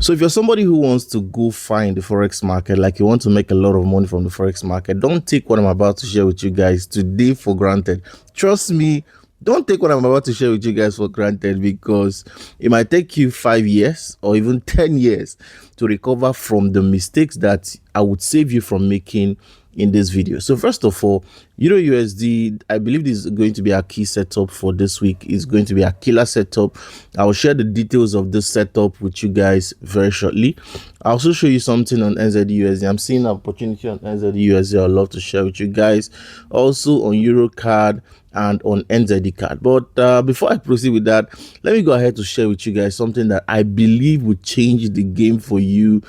So if you're somebody who wants to go find the forex market, like you want to make a lot of money from the forex market, don't take what I'm about to share with you guys today for granted. Trust me, don't take what I'm about to share with you guys for granted, because it might take you 5 years or even 10 years to recover from the mistakes that I would save you from making in this video. So first of all, Euro USD, I believe this is going to be our key setup for this week. It's going to be a killer setup. I will share the details of this setup with you guys very shortly. I'll also show you something on NZUSD. I'm seeing an opportunity on NZUSD I'd love to share with you guys. Also on Euro card and on NZD card. But before I proceed with that, let me go ahead to share with you guys something that I believe would change the game for you,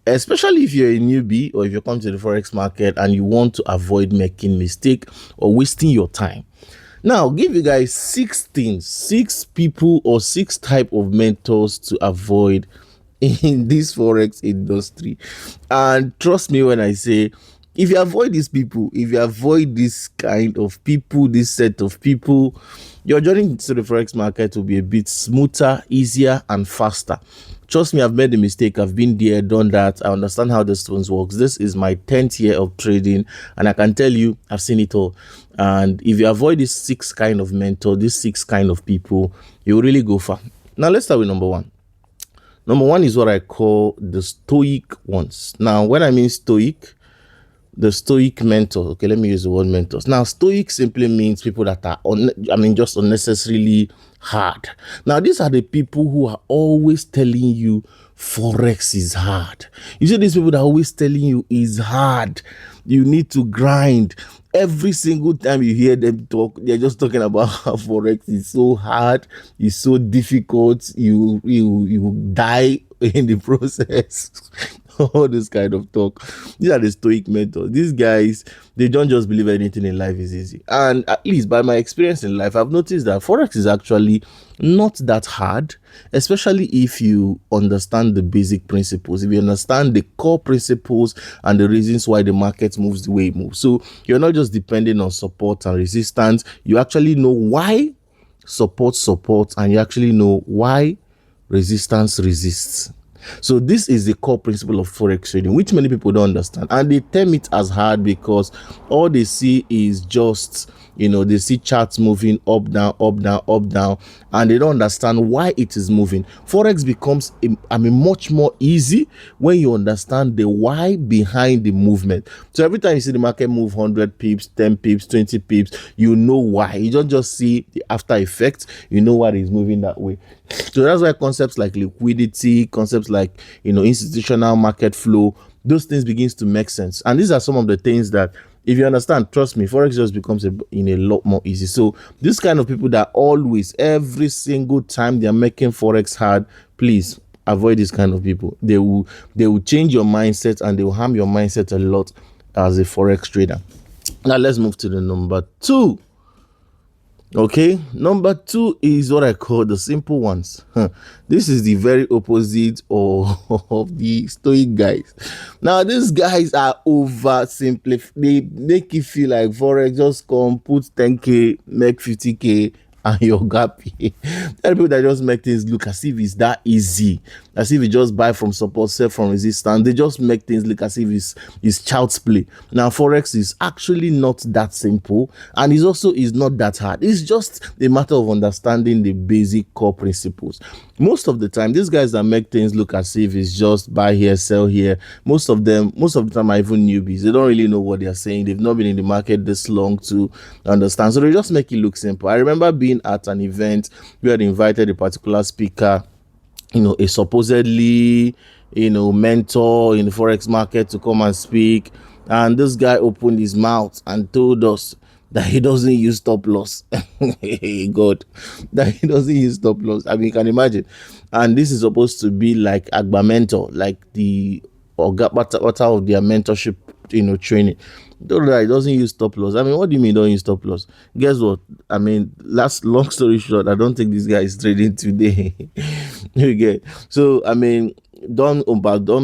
especially if you're a newbie or if you come to the forex market and you want to avoid making mistake or wasting your time. Now, I'll give you guys 6 things, 6 people or 6 type of mentors to avoid in this forex industry. And trust me when I say, if you avoid these people, if you avoid this kind of people, this set of people, your journey to the forex market will be a bit smoother, easier, and faster. Trust me, I've made the mistake. I've been there, done that. I understand how this stones works. This is my 10th year of trading, and I can tell you, I've seen it all. And if you avoid these 6 kind of mentor, these 6 kind of people, you will really go far. Now, let's start with number 1. Number 1 is what I call the stoic ones. Now, when I mean stoic, the stoic mentors. Okay, let me use the word mentors. Now, stoic simply means people that are, just unnecessarily hard. Now, these are the people who are always telling you forex is hard. You see, these people that are always telling you is hard. You need to grind. Every single time you hear them talk, they're just talking about how forex is so hard, it's so difficult. You die in the process. All this kind of talk. These are the stoic mentors. These guys, they don't just believe anything in life is easy. And at least by my experience in life, I've noticed that forex is actually not that hard, especially if you understand the basic principles, if you understand the core principles and the reasons why the market moves the way it moves. So you're not just depending on support and resistance. You actually know why support supports, and you actually know why resistance resists. So this is the core principle of forex trading, which many people don't understand, and they term it as hard because all they see is just, they see charts moving up, down, up, down, up, down, and they don't understand why it is moving. Forex becomes much more easy when you understand the why behind the movement. So every time you see the market move 100 pips, 10 pips, 20 pips, you know why. You don't just see the after effects, you know why it's moving that way. So that's why concepts like liquidity, concepts like, institutional market flow, those things begins to make sense. And these are some of the things that, if you understand, trust me, forex just becomes a lot more easy. So this kind of people that always, every single time they're making forex hard, please avoid this kind of people. They will change your mindset, and they will harm your mindset a lot as a forex trader. Now let's move to the number 2. Okay, number 2 is what I call the simple ones. This is the very opposite of the stoic guys. Now, these guys are oversimplified. They make you feel like forex, just come, put 10k, make 50k, and you're happy. There are people that just make things look as if it's that easy, as if you just buy from support, sell from resistance. They just make things look as if it's child's play. Now, forex is actually not that simple, and it also is not that hard. It's just a matter of understanding the basic core principles. Most of the time, these guys that make things look as if it's just buy here, sell here, most of the time are even newbies. They don't really know what they're saying. They've not been in the market this long to understand. So they just make it look simple. I remember being at an event where they invited a particular speaker, a supposedly, mentor in the forex market, to come and speak. And this guy opened his mouth and told us that he doesn't use stop loss. God, that he doesn't use stop loss. I mean, you can imagine. And this is supposed to be like Agba mentor, like the Orgata of their mentorship, training. That he doesn't use stop loss. I mean, what do you mean don't use stop loss? Guess what? I mean, long story short, I don't think this guy is trading today. You get? So, I mean, don't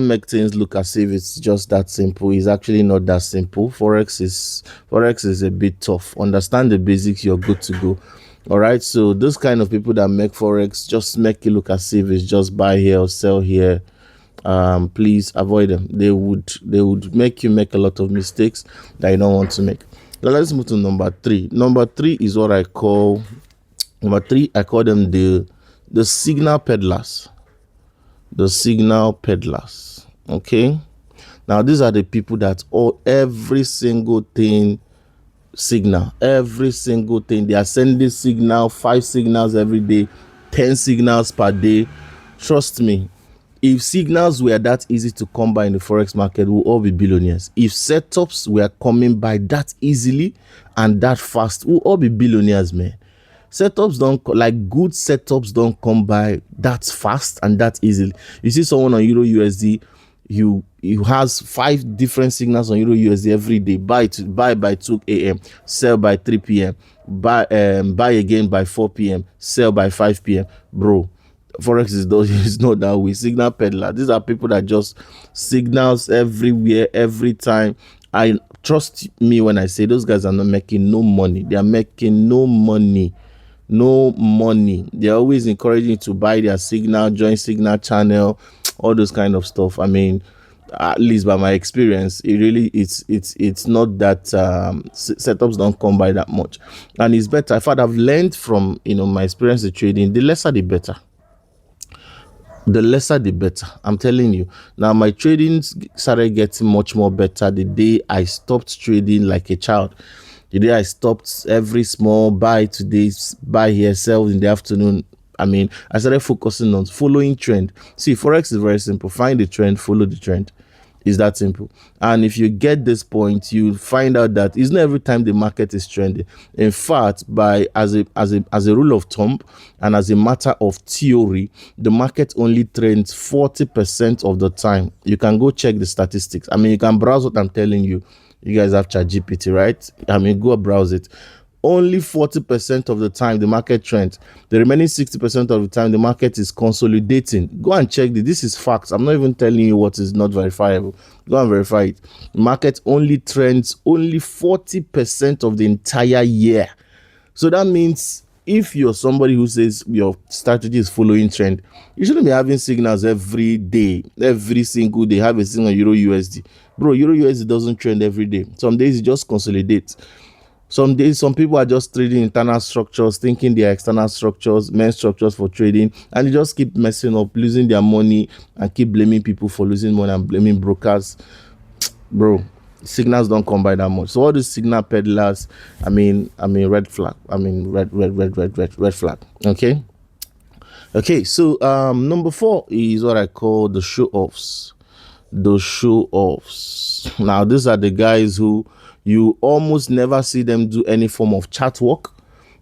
make things look as if it's just that simple. It's actually not that simple. Forex is a bit tough. Understand the basics, you're good to go. All right, so those kind of people that make forex just make it look as if it's just buy here or sell here. please avoid them. They would make you make a lot of mistakes that you don't want to make. Now let's move to number 3. Number 3 is what I call them the signal peddlers. The signal peddlers. Okay. Now these are the people that every single thing signal, every single thing they are sending signal, 5 signals every day, 10 signals per day. Trust me, if signals were that easy to come by in the forex market, we'll all be billionaires. If setups were coming by that easily and that fast, we'll all be billionaires, man. Setups good setups don't come by that fast and that easily. You see someone on Euro USD, you has 5 different signals on Euro USD every day. Buy by 2 a.m., sell by 3 p.m., buy again by 4 p.m., sell by 5 p.m. Bro, forex is not that way. Signal peddler, these are people that just signals everywhere, every time. I trust me when I say those guys are not making no money. They are making no money. They're always encouraging you to buy their signal, join signal channel, all those kind of stuff. I mean, at least by my experience, it's not that setups don't come by that much, and it's better. If I've learned from my experience in trading, the lesser the better. The lesser the better. I'm telling you. Now my trading started getting much more better the day I stopped trading like a child. The day I stopped every small buy today, buy here, sell in the afternoon. I mean, I started focusing on following trend. See, forex is very simple. Find the trend, follow the trend. It's that simple. And if you get this point, you find out that it's not every time the market is trending. In fact, as a rule of thumb and as a matter of theory, the market only trends 40% of the time. You can go check the statistics. I mean, you can browse what I'm telling you. You guys have ChatGPT, right? I mean, go browse it. Only 40% of the time the market trends. The remaining 60% of the time the market is consolidating. Go and check this. This is facts. I'm not even telling you what is not verifiable. Go and verify it. The market only trends only 40% of the entire year. So that means if you're somebody who says your strategy is following trend, you shouldn't be having signals every day, every single day. Have a signal on Euro USD. Bro, Euro USD doesn't trend every day. Some days it just consolidates. Some days, some people are just trading internal structures, thinking they are external structures, main structures for trading, and they just keep messing up, losing their money, and keep blaming people for losing money and blaming brokers. Bro, signals don't come by that much. So all these signal peddlers, I mean, red flag. I mean, red flag. Okay. So number 4 is what I call the show-offs. The show-offs. Now, these are the guys who you almost never see them do any form of chat work.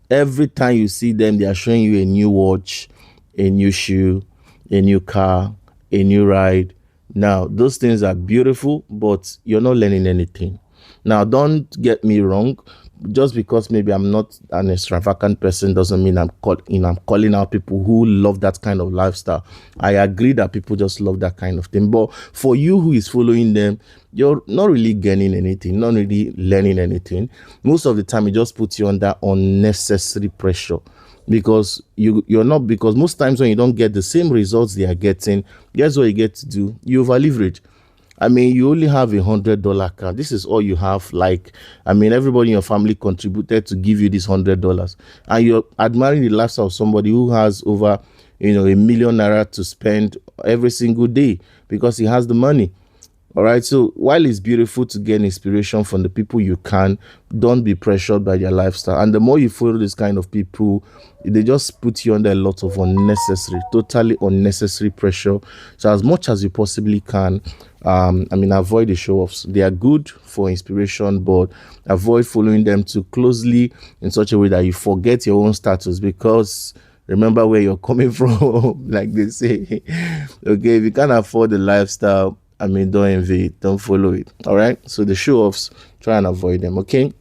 Every time you see them, they are showing you a new watch, a new shoe, a new car, a new ride. Now, those things are beautiful, but you're not learning anything. Now, don't get me wrong. Just because maybe I'm not an extravagant person doesn't mean I'm calling out people who love that kind of lifestyle. I agree that people just love that kind of thing. But for you who is following them, you're not really gaining anything, not really learning anything. Most of the time, it just puts you under unnecessary pressure. Because because most times when you don't get the same results they are getting, guess what you get to do? You over leverage. I mean, you only have $100 account. This is all you have. Like, I mean, everybody in your family contributed to give you this $100, and you're admiring the lifestyle of somebody who has over, $1 million naira to spend every single day because he has the money. All right. So while it's beautiful to get inspiration from the people you can, don't be pressured by their lifestyle. And the more you follow this kind of people, they just put you under a lot of totally unnecessary pressure. So as much as you possibly can, avoid the show-offs. They are good for inspiration, but avoid following them too closely in such a way that you forget your own status, because remember where you're coming from, like they say. Okay, if you can't afford the lifestyle, don't envy it, don't follow it. All right, so the show-offs, try and avoid them. Okay,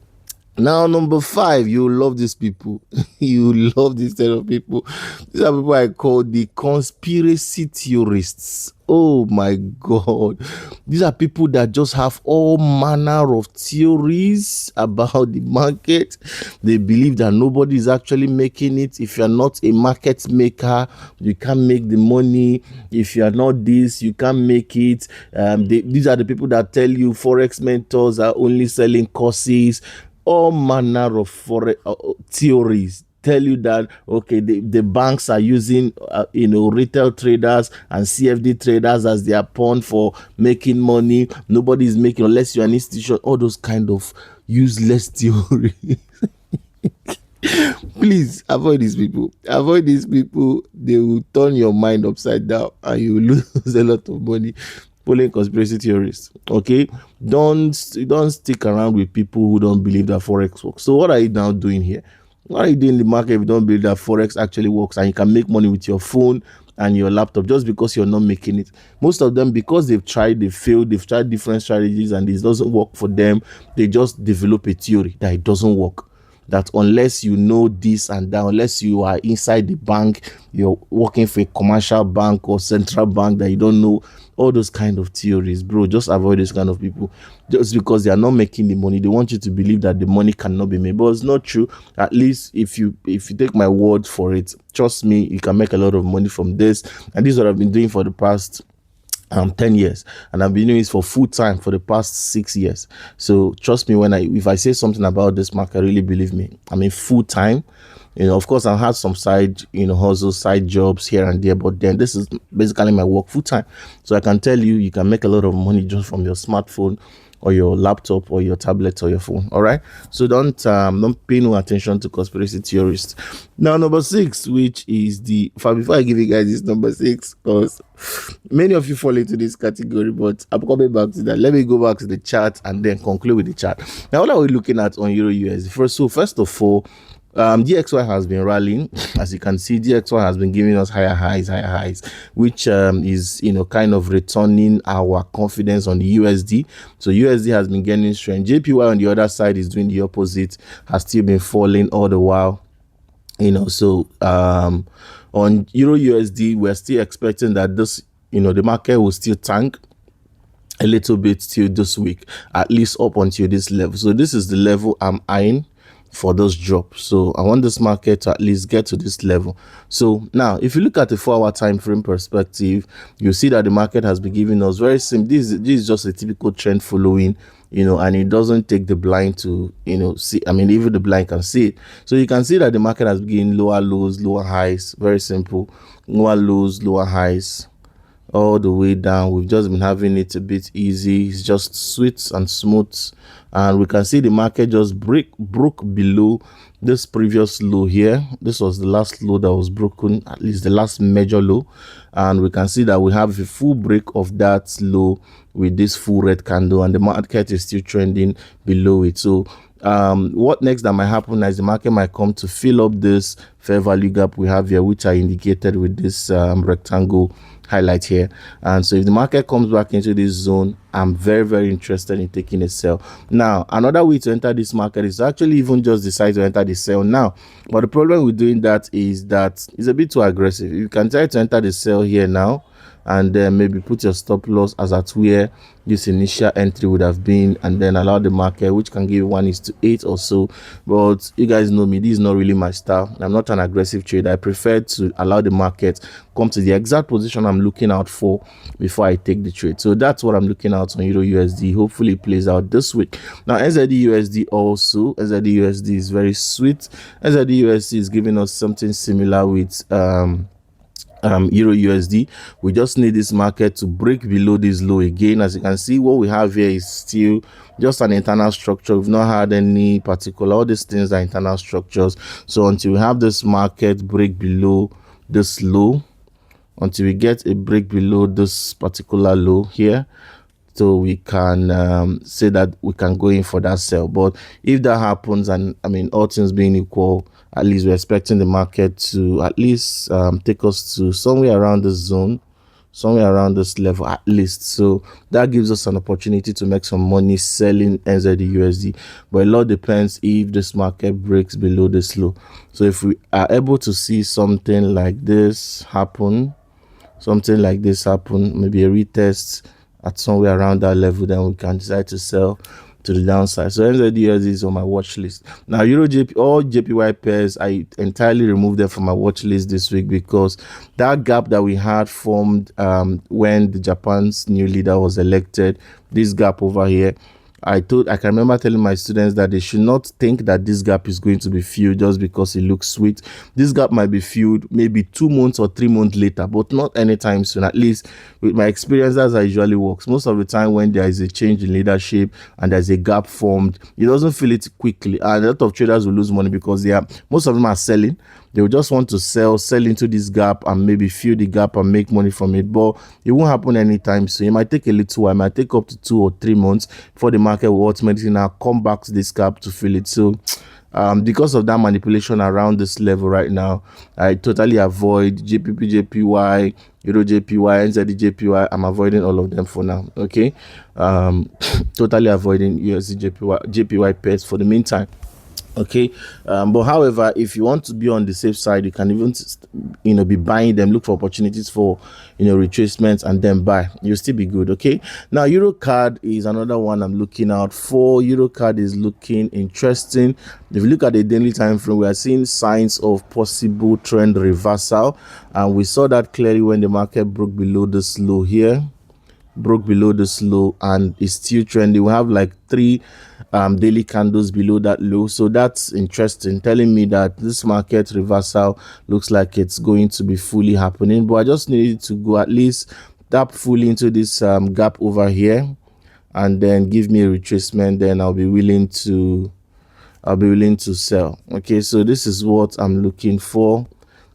Now, number five, you love these people. You love this set of people. These are people I call the conspiracy theorists. Oh my God. These are people that just have all manner of theories about the market. They believe that nobody is actually making it. If you're not a market maker, you can't make the money. If you're not this, you can't make it. These are the people that tell you Forex mentors are only selling courses, all manner of theories tell you that okay, the banks are using retail traders and CFD traders as their pawn for making money. Nobody is making unless you're an institution. All those kind of useless theory. Please avoid these people. Avoid these people. They will turn your mind upside down and you will lose a lot of money following conspiracy theorists. Okay, don't stick around with people who don't believe that Forex works. So what are you now doing here? What are you doing in the market if you don't believe that Forex actually works and you can make money with your phone and your laptop just because you're not making it? Most of them, because they've tried, they failed, they've tried different strategies and it doesn't work for them, they just develop a theory that it doesn't work, that unless you know this and that, unless you are inside the bank, you're working for a commercial bank or central bank, that you don't know all those kind of theories. Bro, just avoid this kind of people. Just because they are not making the money, they want you to believe that the money cannot be made, but it's not true. At least if you take my word for it, trust me, you can make a lot of money from this. And this is what I've been doing for the past 10 years, and I've been doing this for full time for the past 6 years. So trust me, if I say something about this market, really believe me. I mean, full time. Of course, I had some side, hustle, side jobs here and there, but then this is basically my work full time. So I can tell you, you can make a lot of money just from your smartphone or your laptop or your tablet or your phone. All right, so don't pay no attention to conspiracy theorists. Now, number six, which is before I give you guys this number six, because many of you fall into this category, but I'm coming back to that. Let me go back to the chart and then conclude with the chart. Now, what are we looking at on Euro USD? First of all, DXY has been rallying. As you can see, DXY has been giving us higher highs, which is kind of returning our confidence on the USD. So USD has been gaining strength. JPY on the other side is doing the opposite, has still been falling all the while. So on Euro USD, we're still expecting that this, the market will still tank a little bit till this week, at least up until this level. So this is the level I'm eyeing for those drops. So I want this market to at least get to this level. So now, if you look at the 4-hour time frame perspective, you see that the market has been giving us very simple. This is just a typical trend following, and it doesn't take the blind to, see. I mean, even the blind can see it. So you can see that the market has been lower lows, lower highs. Very simple. Lower lows, lower highs, all the way down. We've just been having it a bit easy. It's just sweet and smooth, and we can see the market just broke below this previous low here. This was the last low that was broken, at least the last major low, and we can see that we have a full break of that low with this full red candle, and the market is still trending below it. So what next that might happen is the market might come to fill up this fair value gap we have here, which I indicated with this rectangle highlight here. And so if the market comes back into this zone, I'm very interested in taking a sell. Now, another way to enter this market is actually even just decide to enter the sell now. But the problem with doing that is that it's a bit too aggressive. You can try to enter the sell here now, and then maybe put your stop loss as at where this initial entry would have been, and then allow the market, which can give 1:8 or so. But you guys know me, this is not really my style. I'm not an aggressive trader. I prefer to allow the market come to the exact position I'm looking out for before I take the trade. So that's what I'm looking out on Euro USD. Hopefully it plays out this week. Now NZD USD also, NZD USD is very sweet. NZD USD is giving us something similar with Euro USD. We just need this market to break below this low again. As you can see, what we have here is still just an internal structure. We've not had any particular, all these things are internal structures. So until we have this market break below this low, until we get a break below this particular low here, so we can say that we can go in for that sell. But if that happens, and I mean, all things being equal, at least we're expecting the market to at least take us to somewhere around this zone, somewhere around this level at least. So that gives us an opportunity to make some money selling NZD/USD. But a lot depends if this market breaks below this low. So if we are able to see something like this happen, maybe a retest at somewhere around that level, then we can decide to sell to the downside. So NZD/USD is on my watch list. Now Euro JP, all JPY pairs, I entirely removed them from my watch list this week because that gap that we had formed when the Japan's new leader was elected, this gap over here, I can remember telling my students that they should not think that this gap is going to be filled just because it looks sweet. This gap might be filled maybe 2 months or 3 months later, but not anytime soon. At least with my experience, that's how it usually works. Most of the time when there is a change in leadership and there's a gap formed, it doesn't fill it quickly. And a lot of traders will lose money because most of them are selling. They will just want to sell into this gap and maybe fill the gap and make money from it. But it won't happen anytime soon. It might take a little while. It might take up to 2 or 3 months before the market will ultimately now come back to this gap to fill it. So because of that manipulation around this level right now, I totally avoid JPP, JPY, Euro JPY, NZD JPY. I'm avoiding all of them for now. Okay. Totally avoiding USD JPY pairs for the meantime. Okay, but however, if you want to be on the safe side, you can even be buying them, look for opportunities for retracements and then buy. You'll still be good. Okay, now Euro card is another one I'm looking out for. Euro card is looking interesting. If you look at the daily time frame, we are seeing signs of possible trend reversal, and we saw that clearly when the market broke below this low here, and it's still trending. We have like 3 daily candles below that low, so that's interesting, telling me that this market reversal looks like it's going to be fully happening. But I just needed to go at least tap fully into this gap over here and then give me a retracement, then I'll be willing to sell. Okay, so this is what I'm looking for.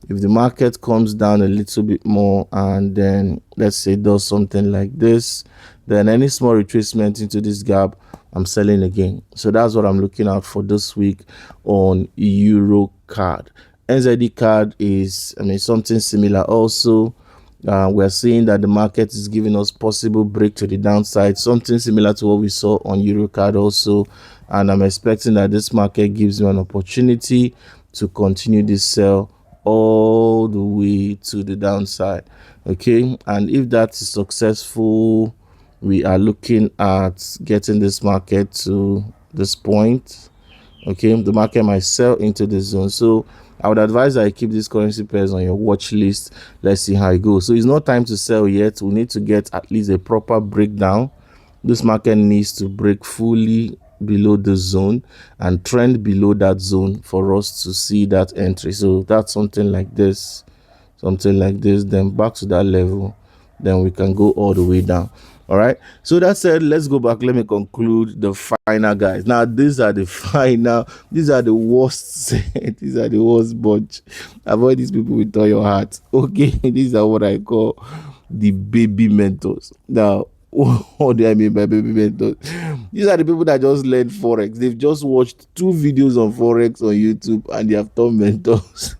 If the market comes down a little bit more and then let's say does something like this, then any small retracement into this gap, I'm selling again. So that's what I'm looking out for this week on Euro card. NZD card is something similar also. We're seeing that the market is giving us possible break to the downside, something similar to what we saw on Euro card also, and I'm expecting that this market gives me an opportunity to continue this sell all the way to the downside. Okay, and if that is successful, we are looking at getting this market to this point. Okay, the market might sell into the zone. So I would advise that you keep these currency pairs on your watch list. Let's see how it goes. So it's not time to sell yet. We need to get at least a proper breakdown. This market needs to break fully below the zone and trend below that zone for us to see that entry. So that's something like this, then back to that level, then we can go all the way down. All right, so that said, let's go back. Let me conclude the final guys. Now these are the worst these are the worst bunch. Avoid these people with all your heart. Okay, these are what I call the baby mentors. Now what do I mean by baby mentors? These are the people that just learned Forex. They've just watched 2 videos on Forex on YouTube and they have turned mentors.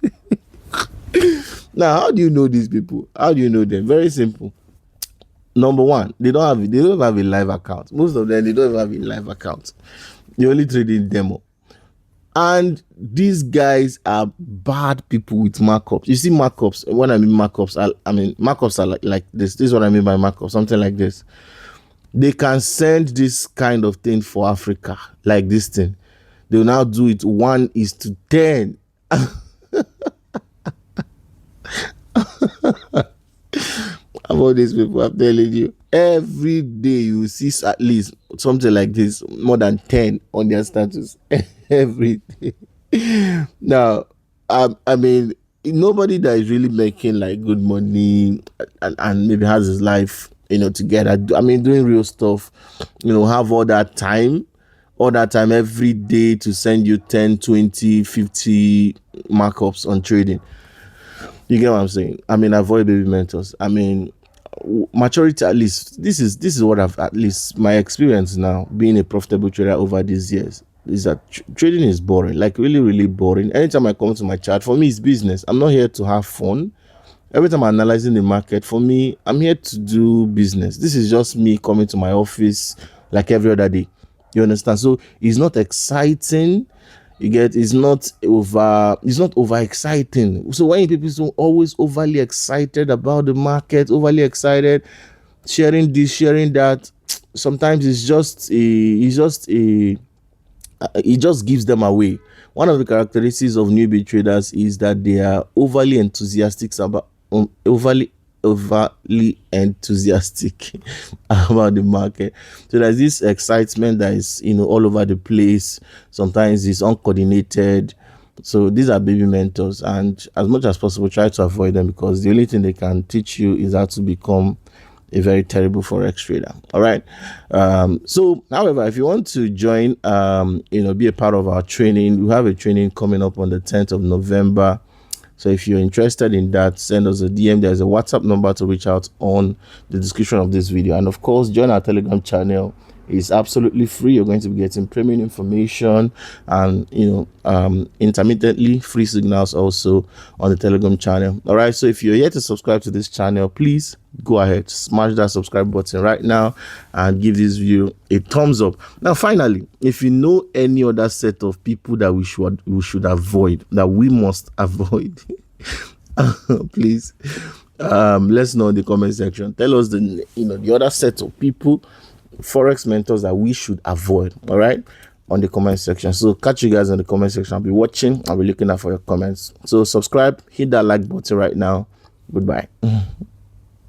Now, how do you know these people? How do you know them? Very simple. Number one, they don't have a live account. Most of them, they don't have a live account. They only trade in demo. And these guys are bad people with markups. You see markups. When I mean markups, markups are like this. This is what I mean by markups. Something like this. They can send this kind of thing for Africa, like this thing. They will now do it 1:10. About these people, I'm telling you, every day you see at least something like this, more than 10 on their status every day. Now, nobody that is really making like good money and maybe has his life, together. Doing real stuff, have all that time every day to send you 10, 20, 50 markups on trading. You get what I'm saying? Avoid baby mentors. Maturity, at least this is what I've, at least my experience now being a profitable trader over these years, is that trading is boring, like really, really boring. Anytime I come to my chart, for me it's business. I'm not here to have fun. Every time I'm analyzing the market, for me, I'm here to do business. This is just me coming to my office like every other day. You understand? So it's not exciting. You get, it's not over exciting. So when people are always overly excited about the market, overly excited, sharing this, sharing that, sometimes it just gives them away. One of the characteristics of newbie traders is that they are overly enthusiastic about the market. So there's this excitement that is, all over the place. Sometimes it's uncoordinated. So these are baby mentors, and as much as possible, try to avoid them, because the only thing they can teach you is how to become a very terrible forex trader. All right. So however, if you want to join, be a part of our training, we have a training coming up on the 10th of November. So if you're interested in that, send us a DM. There's a WhatsApp number to reach out on the description of this video. And of course, join our Telegram channel. It's absolutely free. You're going to be getting premium information and, intermittently free signals also on the Telegram channel. All right. So if you're yet to subscribe to this channel, please go ahead, smash that subscribe button right now and give this video a thumbs up. Now, finally, if you know any other set of people that we should avoid, that we must avoid, please let's know in the comment section. Tell us the other set of people, forex mentors, that we should avoid. All right, on the comment section. So catch you guys in the comment section. I'll be watching. I'll be looking out for your comments. So subscribe, hit that like button right now. Goodbye.